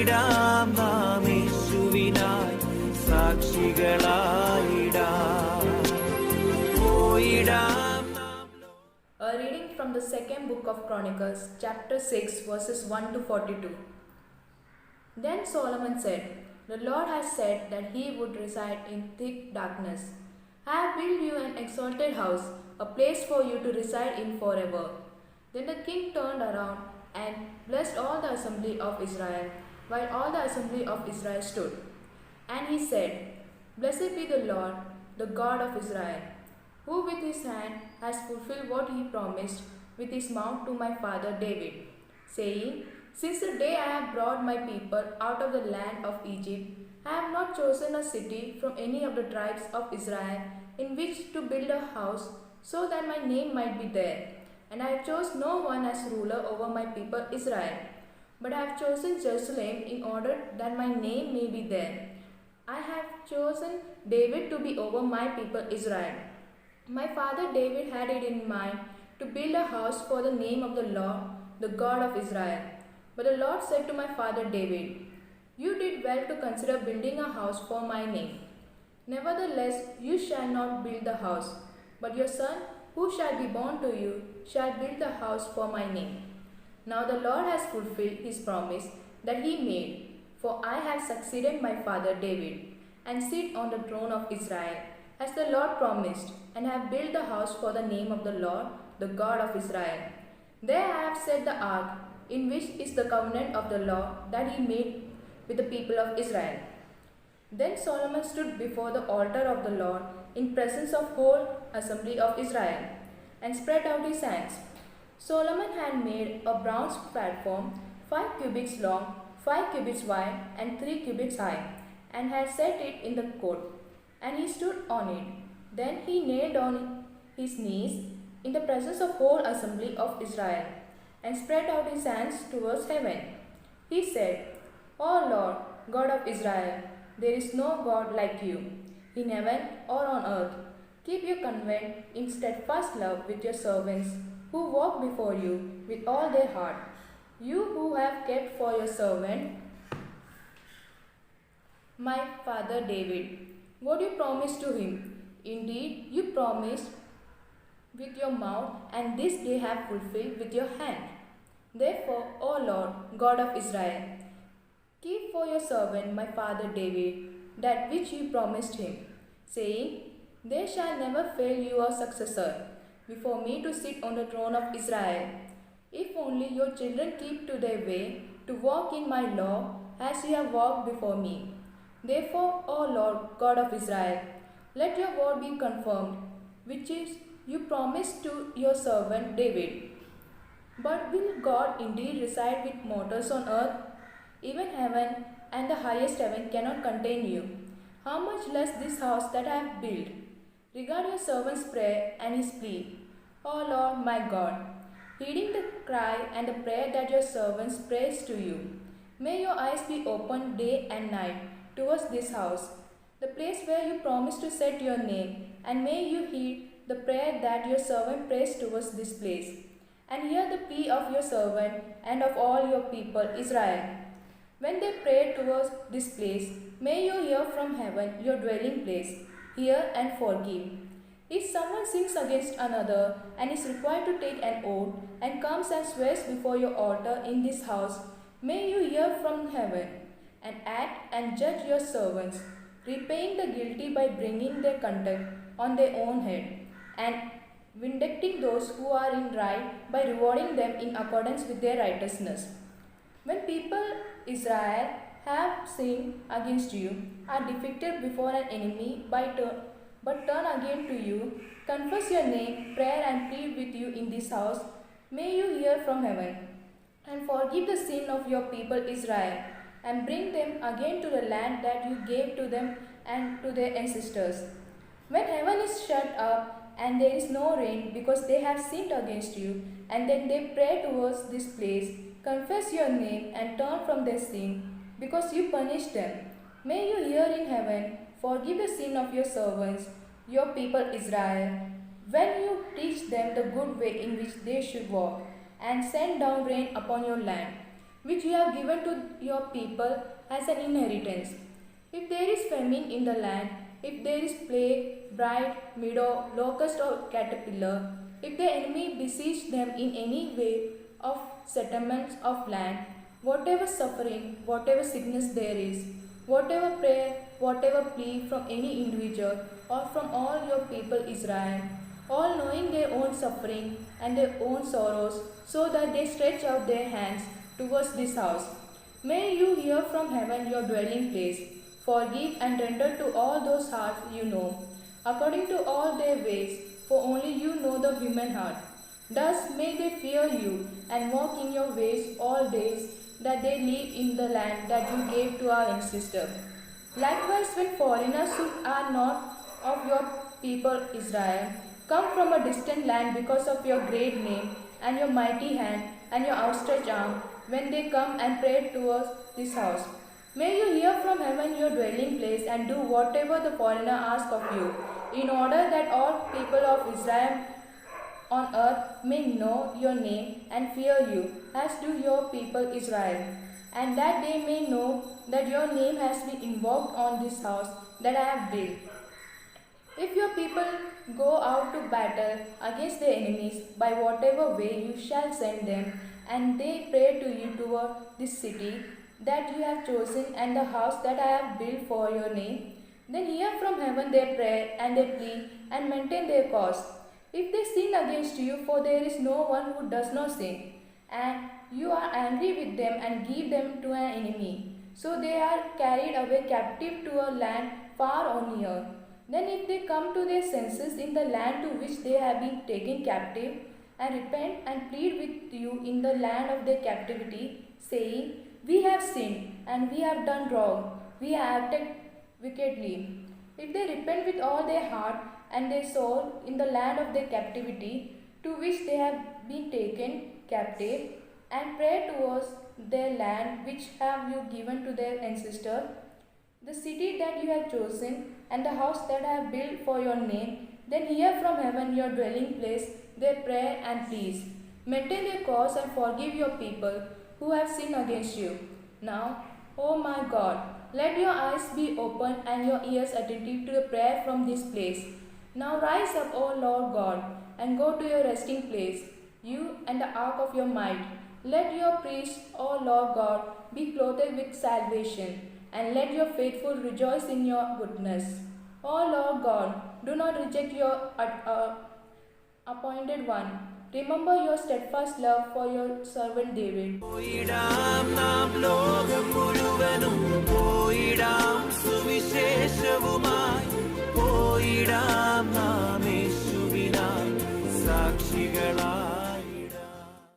പോയിടാം നാം യേശുവിനായി സാക്ഷികളായിടാം. പോയിടാം നാം. A reading from the second book of Chronicles, chapter 6, verses 1 to 42. Then Solomon said, "The Lord has said that he would reside in thick darkness. I have built you an exalted house, a place for you to reside in forever." Then the king turned around and blessed all the assembly of Israel, while all the assembly of Israel stood. And he said, "Blessed be the Lord, the God of Israel, who with his hand has fulfilled what he promised with his mouth to my father David, saying, Since the day I have brought my people out of the land of Egypt, I have not chosen a city from any of the tribes of Israel in which to build a house, so that my name might be there. And I have chosen no one as ruler over my people Israel, but I have chosen Jerusalem in order that my name may be there. I have chosen David to be over my people Israel. My father David had it in mind to build a house for the name of the Lord, the God of Israel. But the Lord said to my father David, You did well to consider building a house for my name. Nevertheless, you shall not build the house, but your son, who shall be born to you, shall build the house for my name. Now the Lord has fulfilled his promise that he made, for I have succeeded my father David, and sit on the throne of Israel, as the Lord promised, and have built the house for the name of the Lord, the God of Israel. There I have set the ark, in which is the covenant of the law that he made with the people of Israel. Then Solomon stood before the altar of the Lord in presence of whole assembly of Israel, and spread out his hands. Solomon had made a bronze platform 5 cubits long, 5 cubits wide, and 3 cubits high, and had set it in the court, and he stood on it. Then he knelt on his knees in the presence of whole assembly of Israel, and spread out his hands towards heaven. He said, O Lord, God of Israel, there is no God like you, in heaven or on earth. Keep your covenant in steadfast love with your servants, who walk before you with all their heart. You who have kept for your servant, my father David, what you promised to him. Indeed, you promised with your mouth, and this they have fulfilled with your hand. Therefore, O Lord, God of Israel, keep for your servant my father David that which you promised him, saying, There shall never fail you a successor before me to sit on the throne of Israel, if only your children keep to their way to walk in my law as you have walked before me. Therefore, O Lord, God of Israel, let your word be confirmed, which is you promised to your servant David. But will God indeed reside with mortals on earth? Even heaven and the highest heaven cannot contain you. How much less this house that I have built? Regard your servant's prayer and his plea, O Lord my God, heeding the cry and the prayer that your servants praise to you. May your eyes be open day and night towards this house, the place where you promised to set your name, and may you heed the prayer that your servant prays towards this place, and hear the plea of your servant and of all your people Israel. When they pray towards this place, may you hear from heaven your dwelling place, hear and forgive. If someone sins against another and is required to take an oath and comes and swears before your altar in this house, may you hear from heaven and act and judge your servants, repaying the guilty by bringing their conduct on their own head, and vindicting those who are in right by rewarding them in accordance with their righteousness. When people Israel have sinned against you, are defeated before an enemy but turn again to you, confess your name, prayer and plead with you in this house, may you hear from heaven, and forgive the sin of your people Israel, and bring them again to the land that you gave to them and to their ancestors. When heaven is shut up, and there is no rain because they have sinned against you, and then they pray towards this place, confess your name and turn from their sin, because you punished them. May you hear in heaven, forgive the sin of your servants, your people Israel, when you teach them the good way in which they should walk, and send down rain upon your land. which you have given to your people as an inheritance. If there is famine in the land, if there is plague, blight, meadow, locust or caterpillar, if the enemy besiege them in any way of settlements of land, whatever suffering, whatever sickness there is, whatever prayer, whatever plea from any individual or from all your people Israel, all knowing their own suffering and their own sorrows, so that they stretch out their hands towards this house. May you hear from heaven your dwelling place, forgive and render to all those hearts you know, according to all their ways, for only you know the human heart. Thus may they fear you and walk in your ways all days that they live in the land that you gave to our ancestors. Likewise, when foreigners who are not of your people Israel come from a distant land because of your great name and your mighty hand and your outstretched arm, when they come and pray towards this house, may you hear from heaven your dwelling place and do whatever the foreigner asks of you, in order that all people of Israel on earth may know your name and fear you, as do your people Israel, and that they may know that your name has been invoked on this house that I have built. If your people go out to battle against their enemies by whatever way you shall send them, and they pray to you toward this city that you have chosen and the house that I have built for your name, then hear from heaven their prayer and their plea and maintain their cause. If they sin against you, for there is no one who does not sin, and you are angry with them and give them to an enemy, so they are carried away captive to a land far or near, then if they come to their senses in the land to which they have been taken captive, and repent and plead with you in the land of their captivity, saying, We have sinned, and we have done wrong, we have acted wickedly. If they repent with all their heart and their soul in the land of their captivity, to which they have been taken captive, and pray towards their land which have you given to their ancestors, the city that you have chosen, and the house that I have built for your name, then hear from heaven your dwelling place, their prayer and pleas. Maintain their cause and forgive your people who have sinned against you. Now, O my God, let your eyes be open and your ears attentive to the prayer from this place. Now rise up, O Lord God, and go to your resting place, you and the ark of your might. Let your priests, O Lord God, be clothed with salvation, and let your faithful rejoice in your goodness. O Lord God, do not reject your appointed one. Remember your steadfast love for your servant David. പോയിടാം നാം ലോകം മുഴുവനും പോയിടാം സുവിശേഷവും